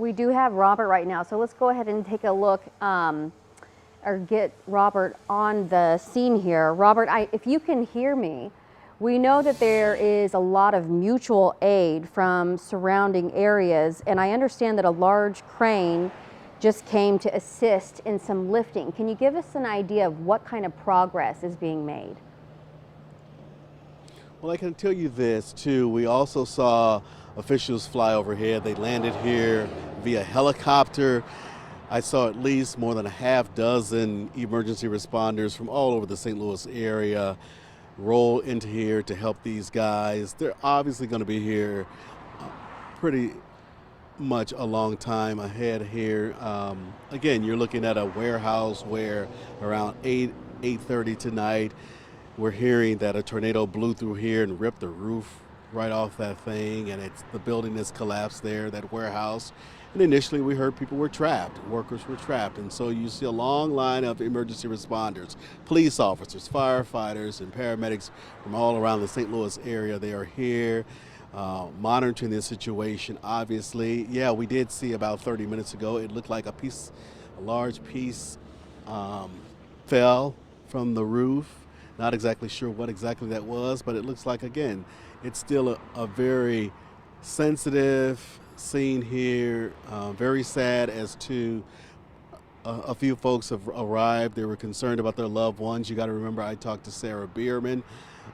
we do have Robert right now, so let's go ahead and take a look or get Robert on the scene here. Robert, if you can hear me, we know that there is a lot of mutual aid from surrounding areas, and I understand that a large crane just came to assist in some lifting. Can you give us an idea of what kind of progress is being made? Well, I can tell you this too. We also saw officials fly overhead. They landed here via helicopter. I saw at least more than a half dozen emergency responders from all over the St. Louis area roll into here to help these guys. They're obviously going to be here pretty much a long time ahead here. Again, you're looking at a warehouse where around 8:30 tonight, we're hearing that a tornado blew through here and ripped the roof right off that thing, and the building is collapsed there, that warehouse. And initially we heard people were trapped, workers were trapped, and so you see a long line of emergency responders, police officers, firefighters, and paramedics from all around the St. Louis area. They are here monitoring this situation. Obviously, yeah, we did see about 30 minutes ago, it looked like a large piece fell from the roof. Not exactly sure what exactly that was, but it looks like, again, it's still a very sensitive scene here. Very sad as to a few folks have arrived. They were concerned about their loved ones. You got to remember, I talked to Sarah Bierman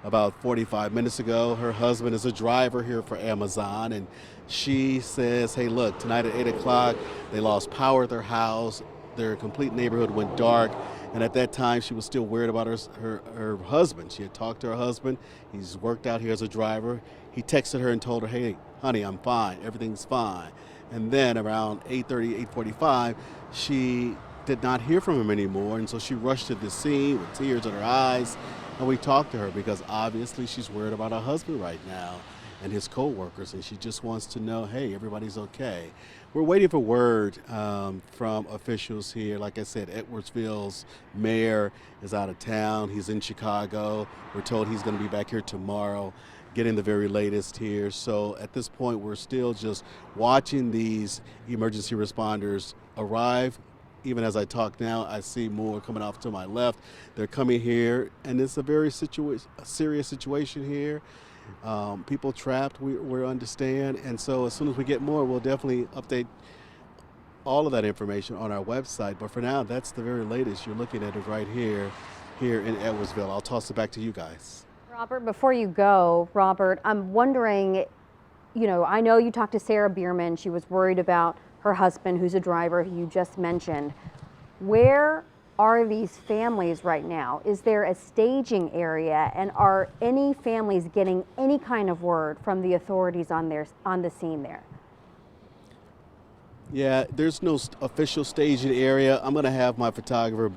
about 45 minutes ago. Her husband is a driver here for Amazon, and she says, hey, look, tonight at 8 o'clock, they lost power at their house. Their complete neighborhood went dark. And at that time, she was still worried about her husband. She had talked to her husband. He's worked out here as a driver. He texted her and told her, hey, honey, I'm fine. Everything's fine. And then around 8:30, 8:45, she did not hear from him anymore. And so she rushed to the scene with tears in her eyes. And we talked to her because obviously she's worried about her husband right now and his co-workers, and she just wants to know, hey, everybody's okay. We're waiting for word from officials here. Like I said, Edwardsville's mayor is out of town. He's in Chicago. We're told he's going to be back here tomorrow, getting the very latest here. So at this point, we're still just watching these emergency responders arrive. Even as I talk now, I see more coming off to my left. They're coming here, and it's a very serious situation here. People trapped, we understand, and so as soon as we get more, we'll definitely update all of that information on our website. But for now, that's the very latest. You're looking at it right here in Edwardsville. I'll toss it back to you guys. Robert, before you go, Robert, I'm wondering, I know you talked to Sarah Bierman. She was worried about her husband, who's a driver, who you just mentioned. Where are these families right now? Is there a staging area, and are any families getting any kind of word from the authorities on the scene there? Yeah, there's no official staging area. I'm going to have my photographer,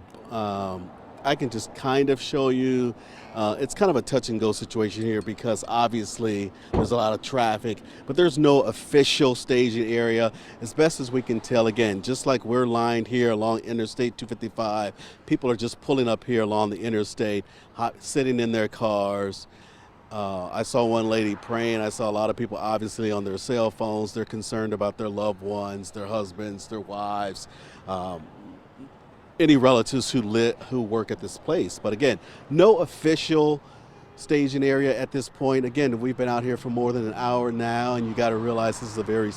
I can just kind of show you. It's kind of a touch and go situation here because obviously there's a lot of traffic, but there's no official staging area. As best as we can tell, again, just like we're lined here along Interstate 255, people are just pulling up here along the interstate, sitting in their cars. I saw one lady praying. I saw a lot of people obviously on their cell phones. They're concerned about their loved ones, their husbands, their wives, any relatives who work at this place. But again, no official staging area at this point. Again, we've been out here for more than an hour now, and you got to realize this is a very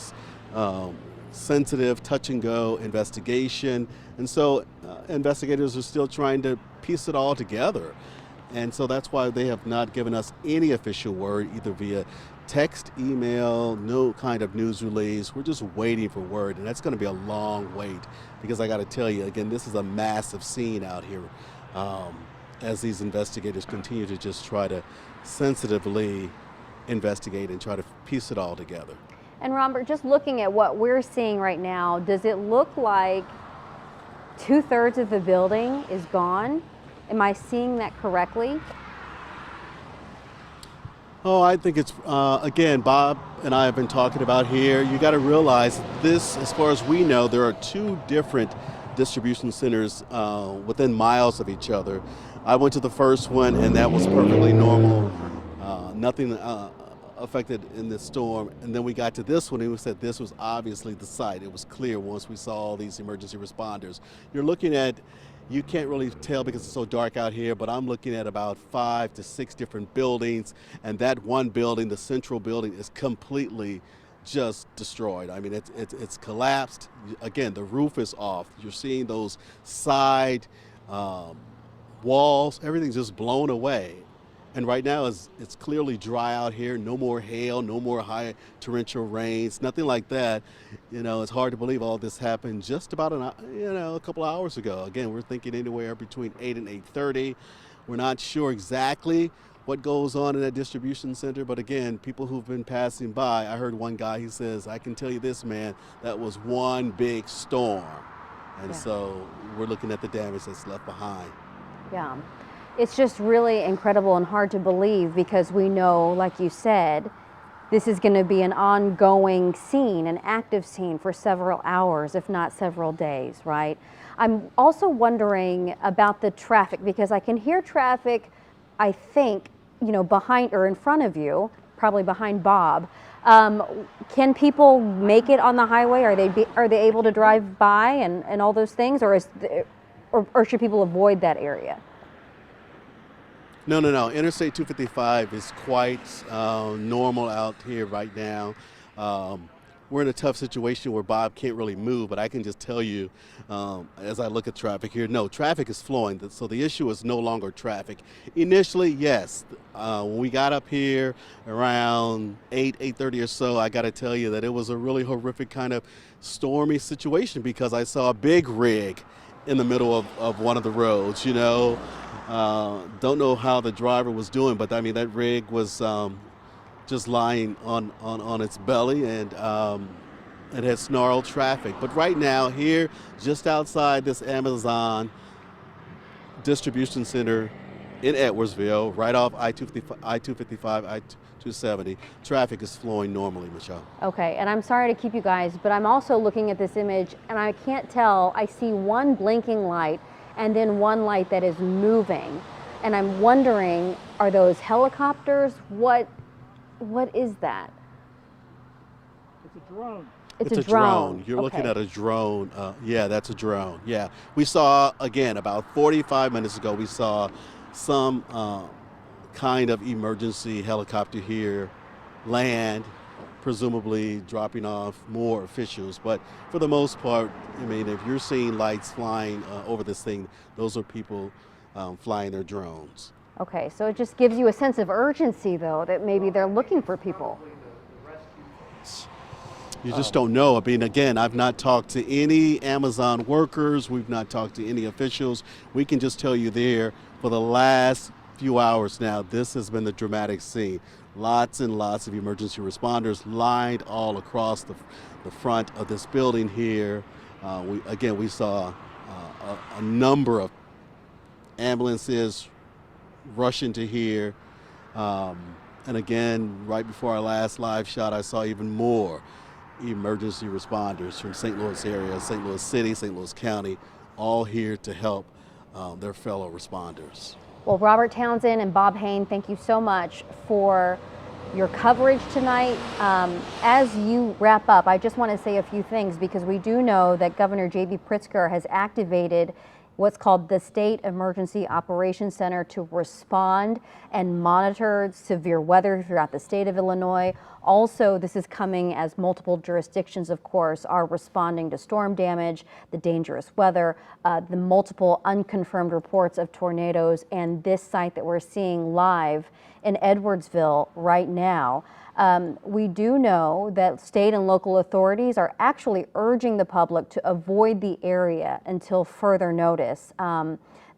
sensitive, touch and go investigation. And so investigators are still trying to piece it all together. And so that's why they have not given us any official word, either via text, email, no kind of news release. We're just waiting for word, and that's going to be a long wait because I got to tell you, again, this is a massive scene out here as these investigators continue to just try to sensitively investigate and try to piece it all together. And Robert, just looking at what we're seeing right now, does it look like 2/3 of the building is gone? Am I seeing that correctly? Oh, I think it's, again, Bob and I have been talking about here. You got to realize this, as far as we know, there are two different distribution centers within miles of each other. I went to the first one, and that was perfectly normal. Nothing affected in this storm. And then we got to this one and we said this was obviously the site. It was clear once we saw all these emergency responders. You're looking at, you can't really tell because it's so dark out here, but I'm looking at about 5 to 6 different buildings. And that one building, the central building, is completely just destroyed. I mean, it's collapsed. Again, the roof is off. You're seeing those side walls, everything's just blown away. And right now it's clearly dry out here. No more hail, no more high torrential rains, nothing like that. You know, it's hard to believe all this happened just about a couple of hours ago. Again, we're thinking anywhere between 8 and 8:30. We're not sure exactly what goes on in that distribution center, but again, people who've been passing by, I heard one guy, he says, I can tell you this, man, that was one big storm. And so we're looking at the damage that's left behind. Yeah. It's just really incredible and hard to believe because we know, like you said, this is going to be an ongoing scene, an active scene for several hours, if not several days, right? I'm also wondering about the traffic because I can hear traffic, I think, you know, behind or in front of you, probably behind Bob. Can people make it on the highway? Are they able to drive by and all those things, or should people avoid that area? No. Interstate 255 is quite normal out here right now. We're in a tough situation where Bob can't really move, but I can just tell you, as I look at traffic here, no, traffic is flowing. So the issue is no longer traffic. Initially, yes, when we got up here around 8:30 or so, I got to tell you that it was a really horrific kind of stormy situation because I saw a big rig in the middle of one of the roads, you know. Don't know how the driver was doing, but I mean, that rig was just lying on its belly, and it had snarled traffic. But right now, here, just outside this Amazon distribution center in Edwardsville, right off I-255, I-270, traffic is flowing normally, Michelle. Okay, and I'm sorry to keep you guys, but I'm also looking at this image, and I can't tell. I see one blinking light and then one light that is moving. And I'm wondering, are those helicopters? What is that? It's a drone. It's a drone. You're looking at a drone. Yeah, that's a drone. Yeah. We saw, again, about 45 minutes ago, we saw some kind of emergency helicopter here land, presumably dropping off more officials. But for the most part, I mean, if you're seeing lights flying over this thing, those are people flying their drones. Okay, so it just gives you a sense of urgency, though, that maybe they're looking for people. You just don't know. I mean, again, I've not talked to any Amazon workers. We've not talked to any officials. We can just tell you there for the last few hours now, this has been the dramatic scene. Lots and lots of emergency responders lined all across the front of this building here. We saw a number of ambulances rush into here. And again, right before our last live shot, I saw even more emergency responders from St. Louis area, St. Louis City, St. Louis County, all here to help their fellow responders. Well, Robert Townsend and Bob Hayne, thank you so much for your coverage tonight. As you wrap up, I just want to say a few things because we do know that Governor J.B. Pritzker has activated what's called the State Emergency Operations Center to respond and monitor severe weather throughout the state of Illinois. Also, this is coming as multiple jurisdictions, of course, are responding to storm damage, the dangerous weather, the multiple unconfirmed reports of tornadoes, and this site that we're seeing live in Edwardsville right now. We do know that state and local authorities are actually urging the public to avoid the area until further notice.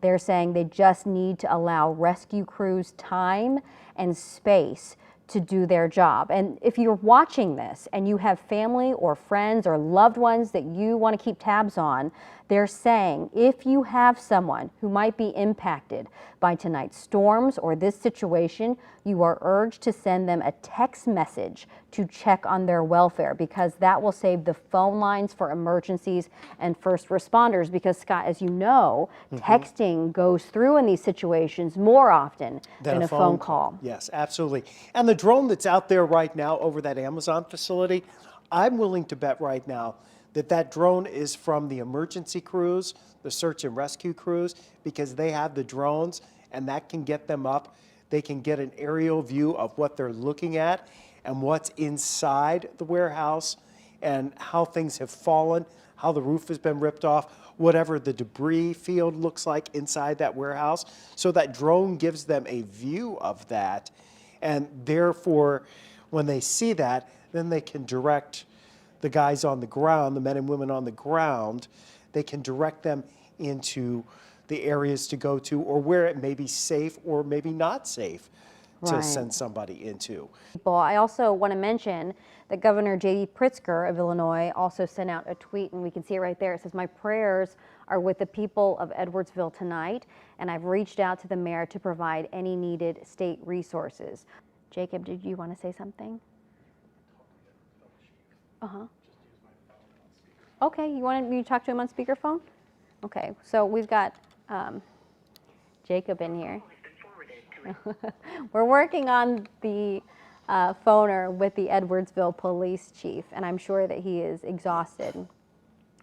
They're saying they just need to allow rescue crews time and space to do their job. And if you're watching this and you have family or friends or loved ones that you want to keep tabs on, they're saying if you have someone who might be impacted by tonight's storms or this situation, you are urged to send them a text message to check on their welfare, because that will save the phone lines for emergencies and first responders. Because, Scott, as you know, texting goes through in these situations more often than a phone call. Yes, absolutely. And the the drone that's out there right now over that Amazon facility, I'm willing to bet right now that that drone is from the emergency crews, the search and rescue crews, because they have the drones and that can get them up. They can get an aerial view of what they're looking at and what's inside the warehouse and how things have fallen, how the roof has been ripped off, whatever the debris field looks like inside that warehouse. So that drone gives them a view of that. And therefore, when they see that, then they can direct the guys on the ground, the men and women on the ground, they can direct them into the areas to go to or where it may be safe or maybe not safe to Right. send somebody into. I also want to mention that Governor J.B. Pritzker of Illinois also sent out a tweet, and we can see it right there. It says, "My prayers are with the people of Edwardsville tonight, and I've reached out to the mayor to provide any needed state resources." Jacob, did you want to say something? Uh-huh. Okay, you wanted me to talk to him on speakerphone? Okay, so we've got Jacob in here. We're working on the phoner with the Edwardsville police chief, and I'm sure that he is exhausted,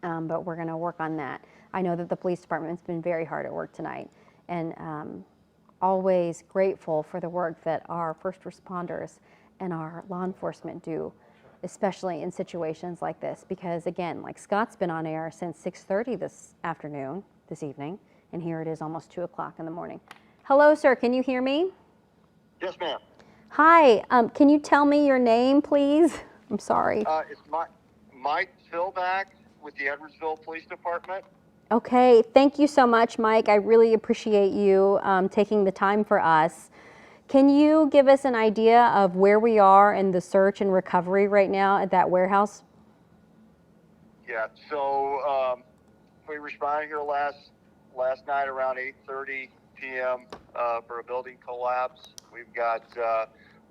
but we're going to work on that. I know that the police department's been very hard at work tonight, and always grateful for the work that our first responders and our law enforcement do, especially in situations like this, because again, like Scott's been on air since 6:30 this evening, and here it is almost 2 o'clock in the morning. Hello, sir, can you hear me? Yes, ma'am. Hi, can you tell me your name, please? I'm sorry. It's Mike Philback with the Edwardsville Police Department. Okay, thank you so much, Mike. I really appreciate you taking the time for us. Can you give us an idea of where we are in the search and recovery right now at that warehouse? Yeah, so we responded here last night around 8:30 p.m. For a building collapse. We've got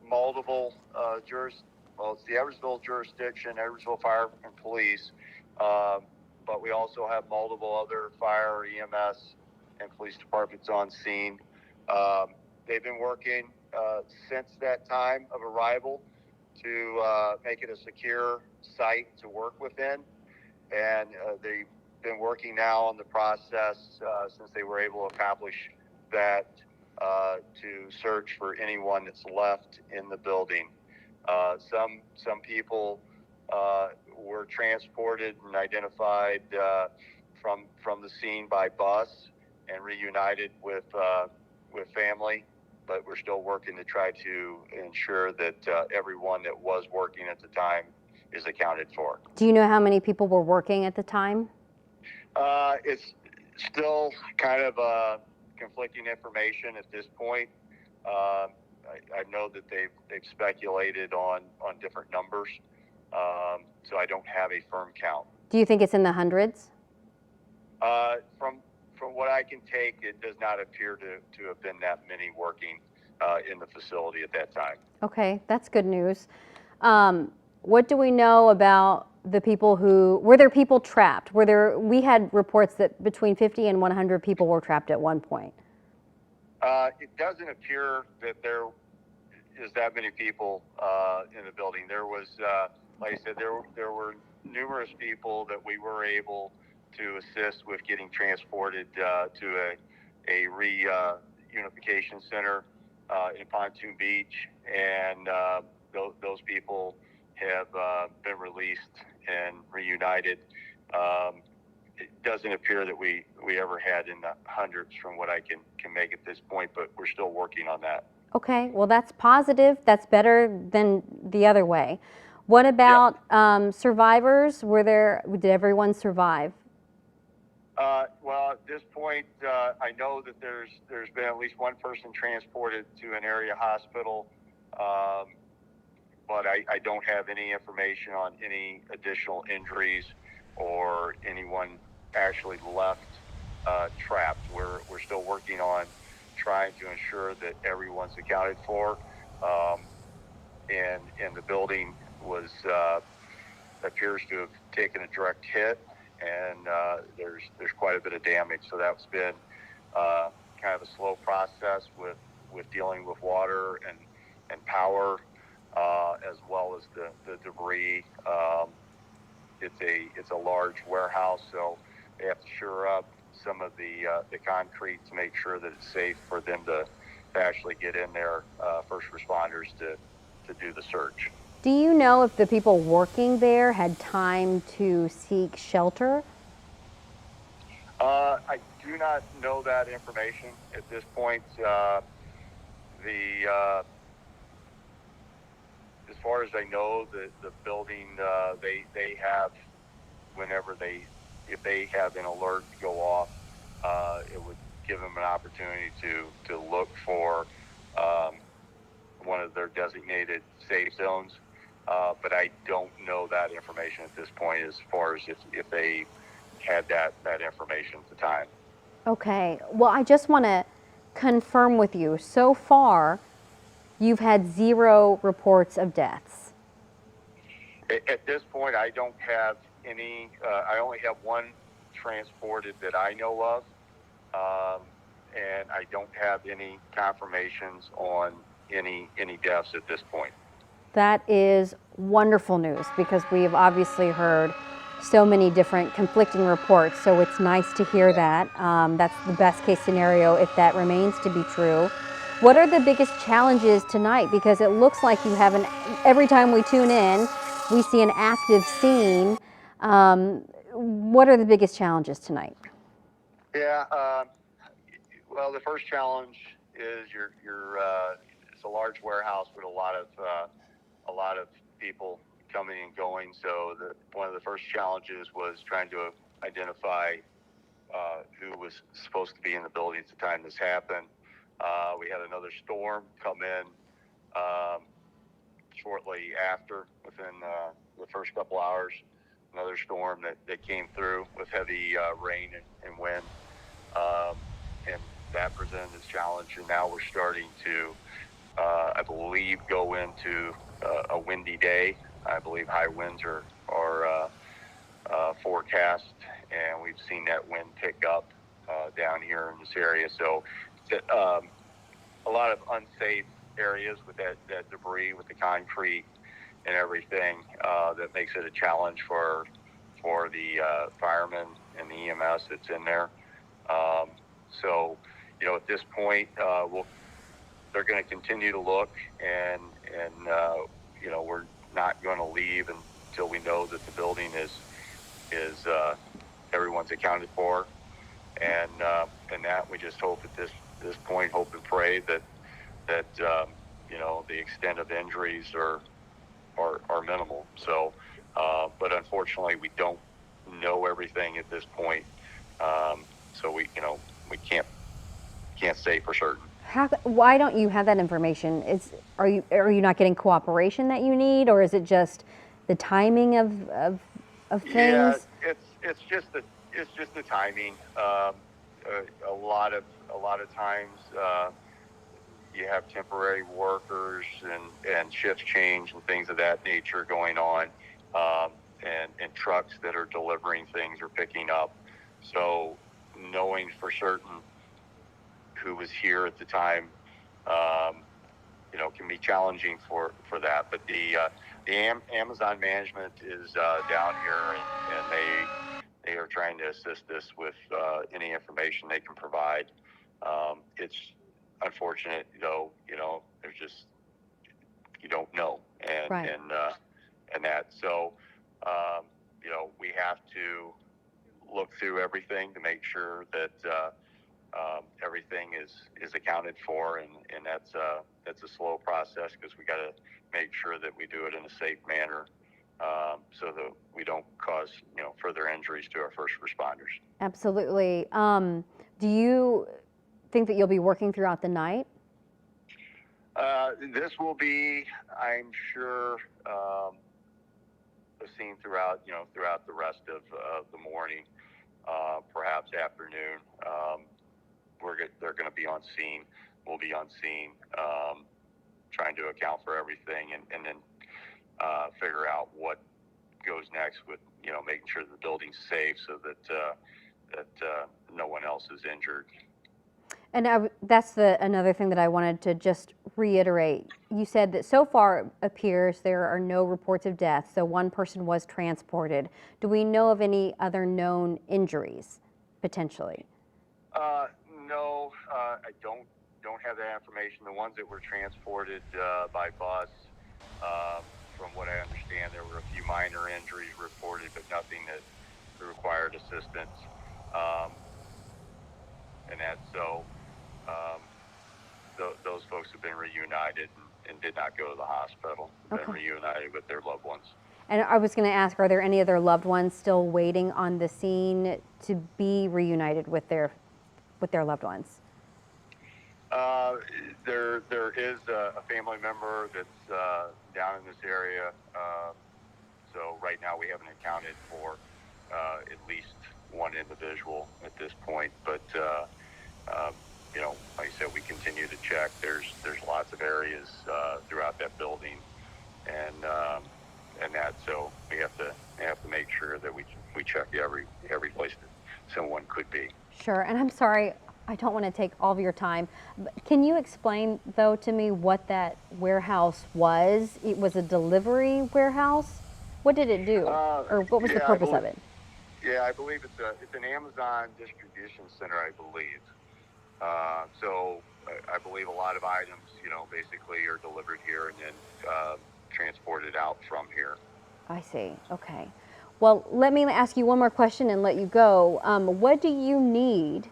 multiple it's the Edwardsville jurisdiction, Edwardsville Fire and Police, but we also have multiple other fire, EMS, and police departments on scene. They've been working since that time of arrival to make it a secure site to work within, and they've been working now on the process since they were able to accomplish that to search for anyone that's left in the building. Some people were transported and identified from the scene by bus and reunited with family, but we're still working to try to ensure that everyone that was working at the time is accounted for. Do you know how many people were working at the time? It's still kind of conflicting information at this point. I know that they've speculated on different numbers, so I don't have a firm count. Do you think it's in the hundreds? From what I can take, it does not appear to have been that many working in the facility at that time. Okay, that's good news. What do we know about the people were there people trapped? We had reports that between 50 and 100 people were trapped at one point. It doesn't appear that there is that many people in the building. There was, like I said, there were numerous people that we were able to assist with getting transported to a reunification center in Pontoon Beach, and those people have been released and reunited. It doesn't appear that we ever had in the hundreds from what I can make at this point, but we're still working on that. Okay, well that's positive. That's better than the other way. What about survivors? Did everyone survive? Well, at this point, I know that there's been at least one person transported to an area hospital, but I don't have any information on any additional injuries or anyone actually left trapped. We're still working on trying to ensure that everyone's accounted for, and the building appears to have taken a direct hit, and there's quite a bit of damage. So that's been kind of a slow process with dealing with water and power as well as the debris. It's a large warehouse, so they have to shore up some of the concrete to make sure that it's safe for them to actually get in there, first responders to do the search. Do you know if the people working there had time to seek shelter? I do not know that information at this point. As far as I know, the building, they have, if they have an alert go off, it would give them an opportunity to look for one of their designated safe zones. But I don't know that information at this point as far as if they had that information at the time. Okay, well, I just want to confirm with you. So far, you've had 0 reports of deaths. At this point, I don't have any. I only have one transported that I know of, and I don't have any confirmations on any deaths at this point. That is wonderful news because we have obviously heard so many different conflicting reports. So it's nice to hear that. That's the best case scenario if that remains to be true. What are the biggest challenges tonight? Because it looks like you have every time we tune in, we see an active scene. What are the biggest challenges tonight? Yeah. Well, the first challenge is it's a large warehouse with a lot of people coming and going. So one of the first challenges was trying to identify who was supposed to be in the building at the time this happened. We had another storm come in shortly after, within the first couple hours. Another storm that came through with heavy rain and wind, and that presented its challenge. And now we're starting to, I believe, go into a windy day. I believe high winds are forecast, and we've seen that wind pick up down here in this area. So a lot of unsafe areas with that debris, with the concrete and everything, that makes it a challenge for the firemen and the EMS that's in there. So, at this point, they're going to continue to look, and we're not going to leave until we know that the building is everyone's accounted for, and that we just hope at this point, hope and pray that the extent of injuries are minimal. So, but unfortunately, we don't know everything at this point. So we can't say for certain. Why don't you have that information? Are you not getting cooperation that you need, or is it just the timing of things? Yeah, it's just the timing. A lot of times you have temporary workers and shift change and things of that nature going on, and trucks that are delivering things or picking up. So knowing for certain who was here at the time, can be challenging for that. But the Amazon management is down here, and they are trying to assist us with any information they can provide. It's unfortunate, though. There's just, you don't know, and Right. and that. So we have to look through everything to make sure that everything is accounted for, and that's a slow process, because we got to make sure that we do it in a safe manner, so that we don't cause further injuries to our first responders. Absolutely. Do you think that you'll be working throughout the night? This will be, I'm sure, seen throughout the rest of the morning, perhaps afternoon. They're going to be on scene. We'll be on scene, trying to account for everything, and then figure out what goes next with making sure the building's safe, so that no one else is injured. And that's another thing that I wanted to just reiterate. You said that so far it appears there are no reports of death, so one person was transported. Do we know of any other known injuries, potentially? No, I don't have that information. The ones that were transported by bus, from what I understand, there were a few minor injuries reported, but nothing that required assistance. And that so those folks have been reunited and did not go to the hospital. Been Okay. reunited with their loved ones. And I was going to ask, are there any other loved ones still waiting on the scene to be reunited with their loved ones? There is a family member that's down in this area. So right now we haven't accounted for at least one individual at this point. But you know, like I said, we continue to check. There's lots of areas throughout that building, and that so we have to make sure that we check every place that someone could be. Sure, and I'm sorry, I don't want to take all of your time. But can you explain, though, to me what that warehouse was? It was a delivery warehouse? What did it do? Or what was the purpose of it? Yeah, I believe it's an Amazon distribution center, I believe. So I believe a lot of items, you know, basically are delivered here and then transported out from here. I see, okay. Well, let me ask you one more question and let you go. What do you need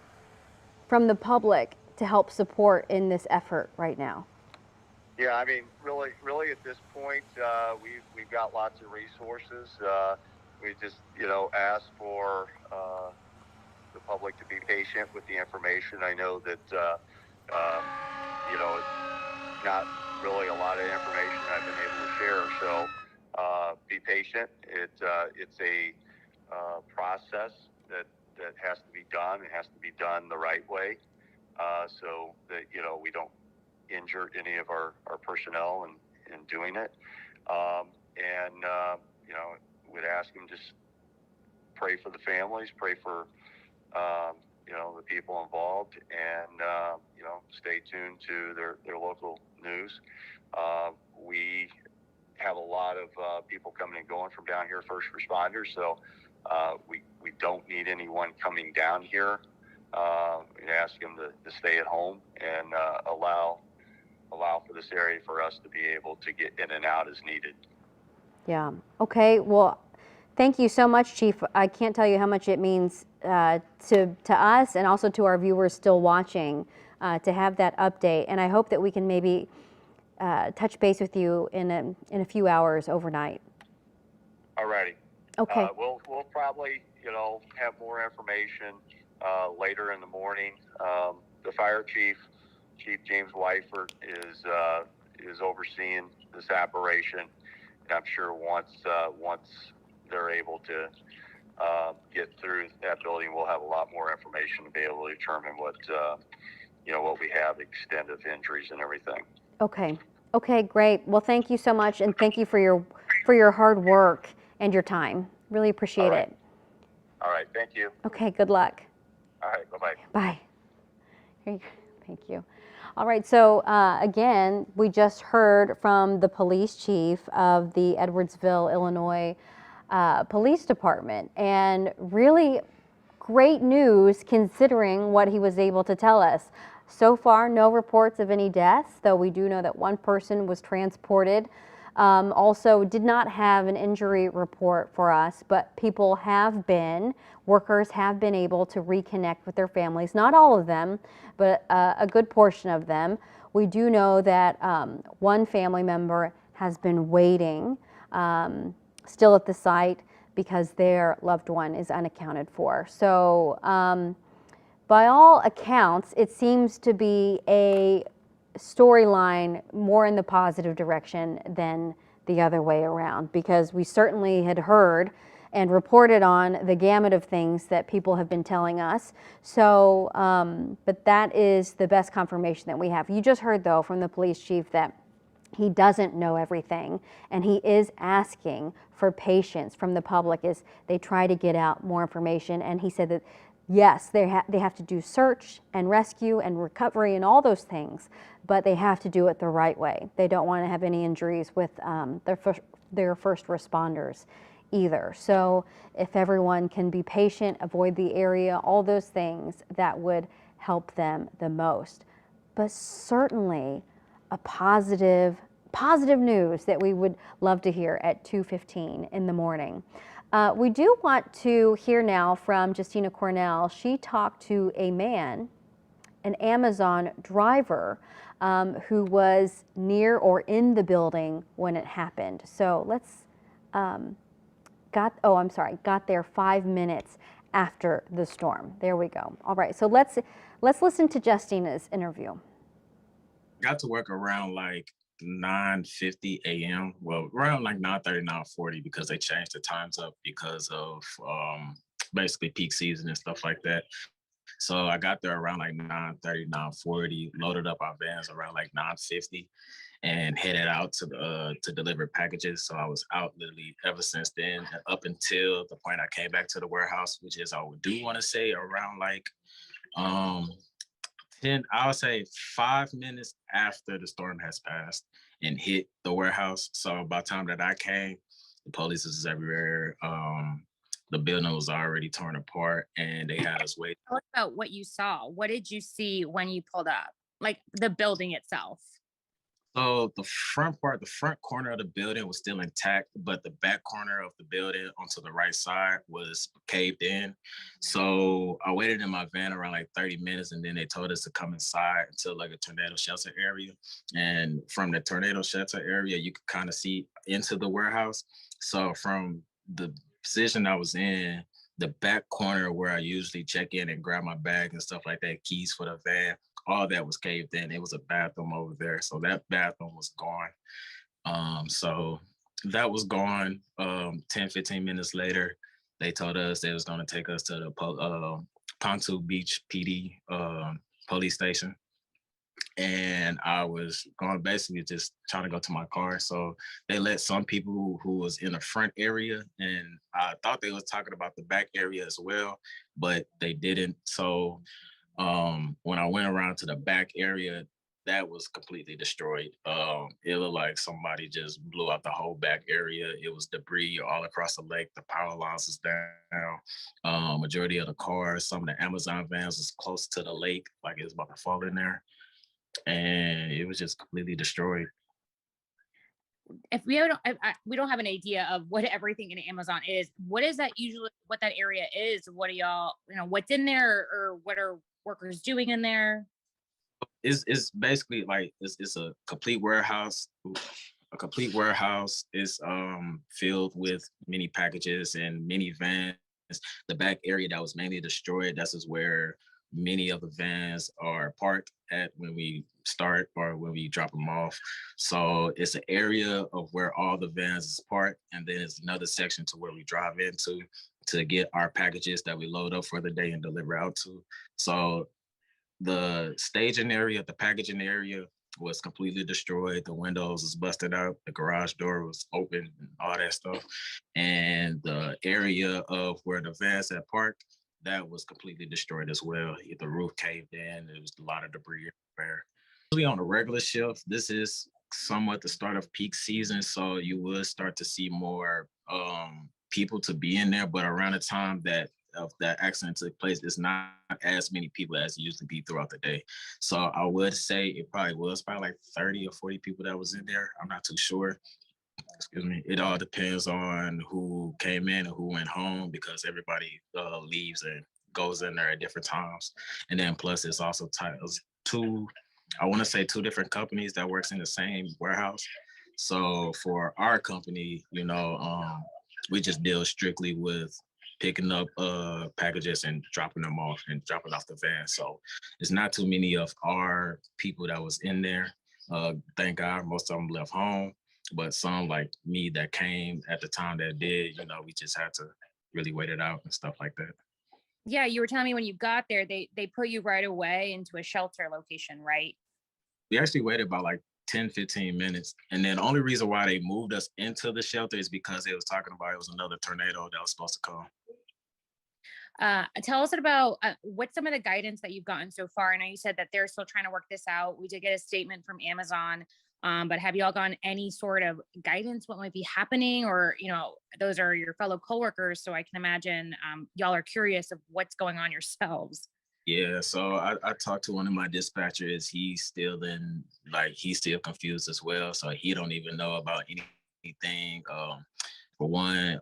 from the public to help support in this effort right now? Yeah, I mean, really at this point, we've got lots of resources. We just, you know, ask for the public to be patient with the information. I know that, you know, it's not really a lot of information I've been able to share. So be patient. It's a process that has to be done. It has to be done the right way, so that, you know, we don't injure any of our personnel in doing it. You know, would ask them just pray for the families, pray for you know, the people involved, and you know, stay tuned to their local news. We have a lot of people coming and going from down here, first responders, so we don't need anyone coming down here. We ask them to stay at home and allow for this area for us to be able to get in and out as needed. Yeah, okay, well, thank you so much, Chief. I can't tell you how much it means to us and also to our viewers still watching to have that update. And I hope that we can maybe touch base with you in a few hours overnight. Alrighty. Okay. We'll probably, you know, have more information later in the morning. The fire chief, Chief James Wyford, is overseeing this operation. And I'm sure once they're able to get through that building, we'll have a lot more information to be able to determine what you know, what we have, extent of injuries and everything. Okay. Okay, great. Well, thank you so much, and thank you for your hard work and your time. Really appreciate it. All right. Thank you. Okay, good luck. All right. Bye-bye. Bye. Here you go. Thank you. All right, so again, we just heard from the police chief of the Edwardsville, Illinois Police Department, and really great news considering what he was able to tell us. So far, no reports of any deaths, though we do know that one person was transported. Also did not have an injury report for us, but workers have been able to reconnect with their families. Not all of them, but a good portion of them. We do know that one family member has been waiting still at the site because their loved one is unaccounted for. So by all accounts, it seems to be a storyline more in the positive direction than the other way around, because we certainly had heard and reported on the gamut of things that people have been telling us. So, but that is the best confirmation that we have. You just heard, though, from the police chief that he doesn't know everything, and he is asking for patience from the public as they try to get out more information. And he said that yes, they have to do search and rescue and recovery and all those things, but they have to do it the right way. They don't want to have any injuries with their first responders either. So if everyone can be patient, avoid the area, all those things, that would help them the most. But certainly a positive news that we would love to hear at 2:15 in the morning. We do want to hear now from Justina Cornell. She talked to a man, an Amazon driver, who was near or in the building when it happened. So let's, got there 5 minutes after the storm. There we go. All right, so let's listen to Justina's interview. Got to work around like 9:50 a.m. Well, around like 9:30, 9:40 because they changed the times up because of basically peak season and stuff like that. So I got there around like 9:30, 9:40, loaded up our vans around like 9:50 and headed out to deliver packages. So I was out literally ever since then, up until the point I came back to the warehouse, which is I do want to say around like um 10, I would say 5 minutes after the storm has passed and hit the warehouse. So by the time that I came, the police was everywhere. The building was already torn apart and they had us wait. Talk about what you saw. What did you see when you pulled up? Like the building itself. So the front corner of the building was still intact, but the back corner of the building onto the right side was caved in. So I waited in my van around like 30 minutes and then they told us to come inside to like a tornado shelter area. And from the tornado shelter area, you could kind of see into the warehouse. So from the position I was in, the back corner where I usually check in and grab my bag and stuff like that, keys for the van, all that was caved in. It was a bathroom over there. So that bathroom was gone. So that was gone. 10, 15 minutes later, they told us they was going to take us to the Pontoon Beach PD police station. And I was going basically just trying to go to my car. So they let some people who was in the front area, and I thought they was talking about the back area as well, but they didn't. So when I went around to the back area, that was completely destroyed. It looked like somebody just blew out the whole back area. It was debris all across the lake. The power lines was down. Majority of the cars, some of the Amazon vans was close to the lake, like it was about to fall in there. And it was just completely destroyed. If we don't have an idea of what everything in Amazon is, what is that usually? What that area is? What are y'all? What's in there, or what are workers doing in there? It's basically like it's a complete warehouse. A complete warehouse is filled with many packages and many vans. The back area that was mainly destroyed, that's is where many of the vans are parked at when we start or when we drop them off. So it's an area of where all the vans is parked, and then it's another section to where we drive into to get our packages that we load up for the day and deliver out to. So the staging area, the packaging area was completely destroyed. The windows was busted out. The garage door was open and all that stuff. And the area of where the vans had parked, that was completely destroyed as well. The roof caved in. There was a lot of debris everywhere. Usually on a regular shift, this is somewhat the start of peak season, so you would start to see more people to be in there. But around the time that accident took place, there's not as many people as usually be throughout the day. So I would say it probably was like 30 or 40 people that was in there. I'm not too sure. Excuse me. It all depends on who came in and who went home, because everybody leaves and goes in there at different times. And then plus it's also two different companies that works in the same warehouse. So for our company, we just deal strictly with picking up packages and dropping them off and dropping off the van. So it's not too many of our people that was in there. Thank God most of them left home, but some like me that came at the time that did, we just had to really wait it out and stuff like that. Yeah, you were telling me when you got there, they put you right away into a shelter location, right? We actually waited about like 10, 15 minutes. And then the only reason why they moved us into the shelter is because they was talking about it was another tornado that was supposed to come. Tell us about what's some of the guidance that you've gotten so far. I know you said that they're still trying to work this out. We did get a statement from Amazon, but have you all gotten any sort of guidance what might be happening, or those are your fellow coworkers, so I can imagine y'all are curious of what's going on yourselves. Yeah, so I talked to one of my dispatchers. He's still he's still confused as well. So he don't even know about anything. For one,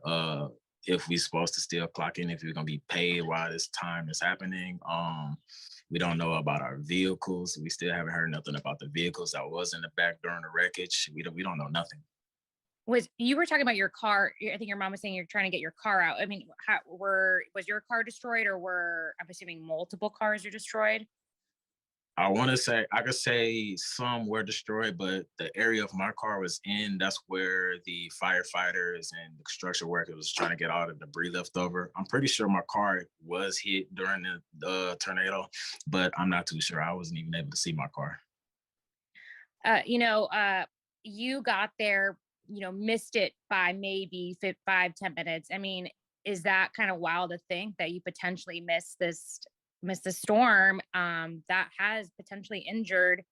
if we supposed to still clock in, if we're gonna be paid while this time is happening. We don't know about our vehicles. We still haven't heard nothing about the vehicles that was in the back during the wreckage. We don't know nothing. Was you were talking about your car? I think your mom was saying you're trying to get your car out. I mean, was your car destroyed, or were, I'm assuming, multiple cars are destroyed? I could say some were destroyed, but the area of my car was in, that's where the firefighters and the construction workers was trying to get all the debris left over. I'm pretty sure my car was hit during the tornado, but I'm not too sure. I wasn't even able to see my car. uh, you know, uh, you got there, missed it by maybe 5, 10 minutes. I mean, is that kind of wild to think that you potentially missed the storm that has potentially injured,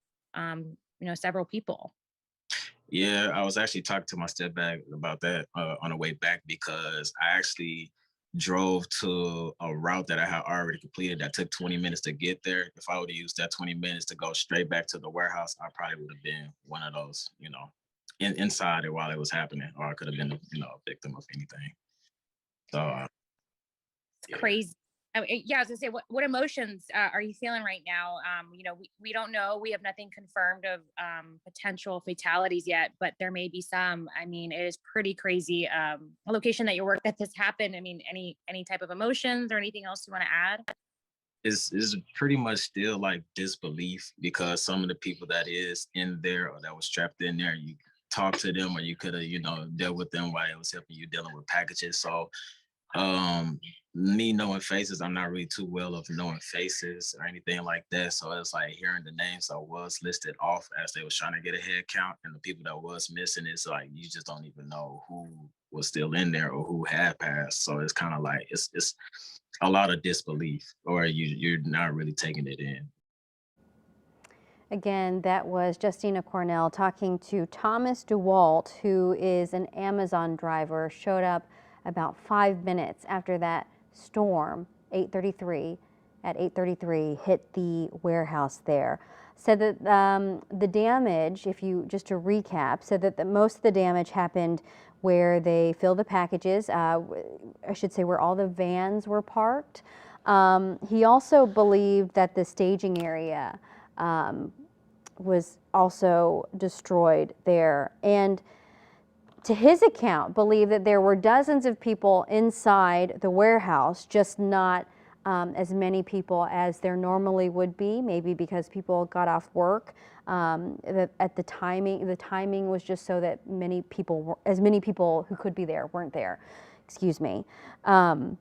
several people? Yeah, I was actually talking to my stepdad about that on the way back, because I actually drove to a route that I had already completed that took 20 minutes to get there. If I would have used that 20 minutes to go straight back to the warehouse, I probably would have been one of those, inside it while it was happening, or I could have been, a victim of anything. So, It's yeah. crazy. Yeah, I was gonna say, what emotions are you feeling right now? We don't know. We have nothing confirmed of potential fatalities yet, but there may be some. I mean, it is pretty crazy. A location that you work that this happened. I mean, any type of emotions or anything else you want to add? Is pretty much still like disbelief, because some of the people that is in there or that was trapped in there, you talk to them, or you could have, dealt with them while it was helping you dealing with packages. So um me knowing faces, I'm not really too well of knowing faces or anything like that. So it's like hearing the names that was listed off as they was trying to get a head count, and the people that was missing, it's like you just don't even know who was still in there or who had passed. So it's kind of like it's a lot of disbelief, or you're not really taking it in. Again, that was Justina Cornell talking to Thomas DeWalt, who is an Amazon driver, showed up about 5 minutes after that storm, 8:33, at 8:33, hit the warehouse there. Said that the damage, just to recap, said that most of the damage happened where they fill the packages, I should say where all the vans were parked. He also believed that the staging area was also destroyed there, and to his account, believed that there were dozens of people inside the warehouse, just not as many people as there normally would be, maybe because people got off work. At the timing was just so that as many people who could be there weren't there. Excuse me. But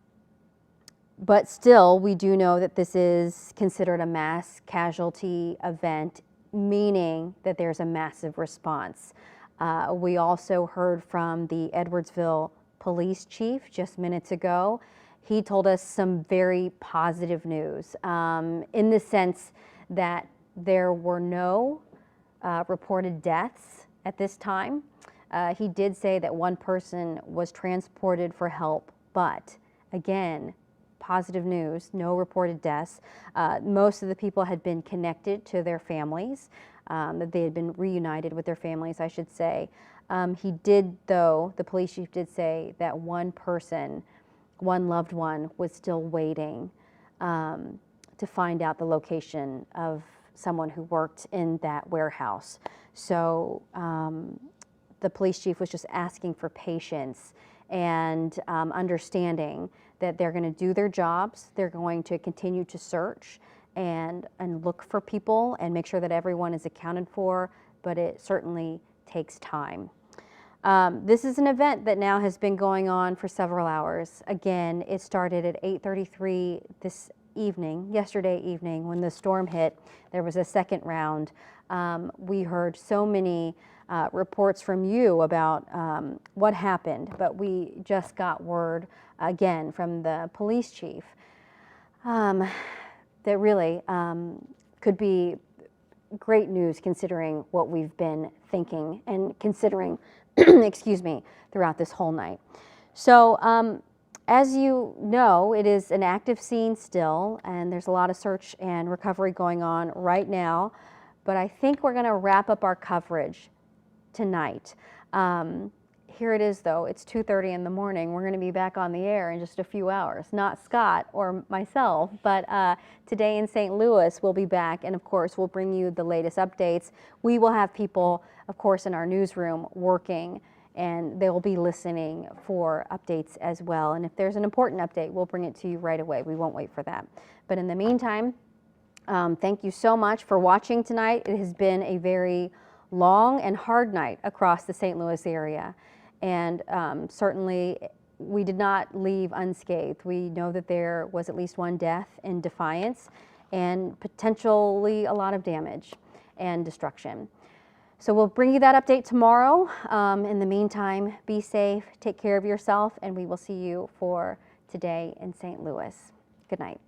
still, we do know that this is considered a mass casualty event, meaning that there's a massive response. We also heard from the Edwardsville police chief just minutes ago. He told us some very positive news in the sense that there were no reported deaths at this time. He did say that one person was transported for help, but again, positive news, no reported deaths. Most of the people had been connected to their families, that they had been reunited with their families, I should say. He did, though, the police chief did say that one loved one was still waiting to find out the location of someone who worked in that warehouse. So the police chief was just asking for patience and understanding that they're going to do their jobs. They're going to continue to search and look for people and make sure that everyone is accounted for, but it certainly takes time. This is an event that now has been going on for several hours. Again, it started at 8:33 yesterday evening, when the storm hit. There was a second round. We heard so many reports from you about what happened, but we just got word again from the police chief That really could be great news considering what we've been thinking and considering, excuse me, throughout this whole night. So as you know, it is an active scene still, and there's a lot of search and recovery going on right now, but I think we're gonna wrap up our coverage tonight. Here it is though, it's 2:30 in the morning. We're gonna be back on the air in just a few hours. Not Scott or myself, but Today in St. Louis will be back, and of course we'll bring you the latest updates. We will have people, of course, in our newsroom working, and they will be listening for updates as well. And if there's an important update, we'll bring it to you right away. We won't wait for that. But in the meantime, thank you so much for watching tonight. It has been a very long and hard night across the St. Louis area. And certainly we did not leave unscathed. We know that there was at least one death in Defiance and potentially a lot of damage and destruction. So we'll bring you that update tomorrow. In the meantime, be safe, take care of yourself, and we will see you for Today in St. Louis. Good night.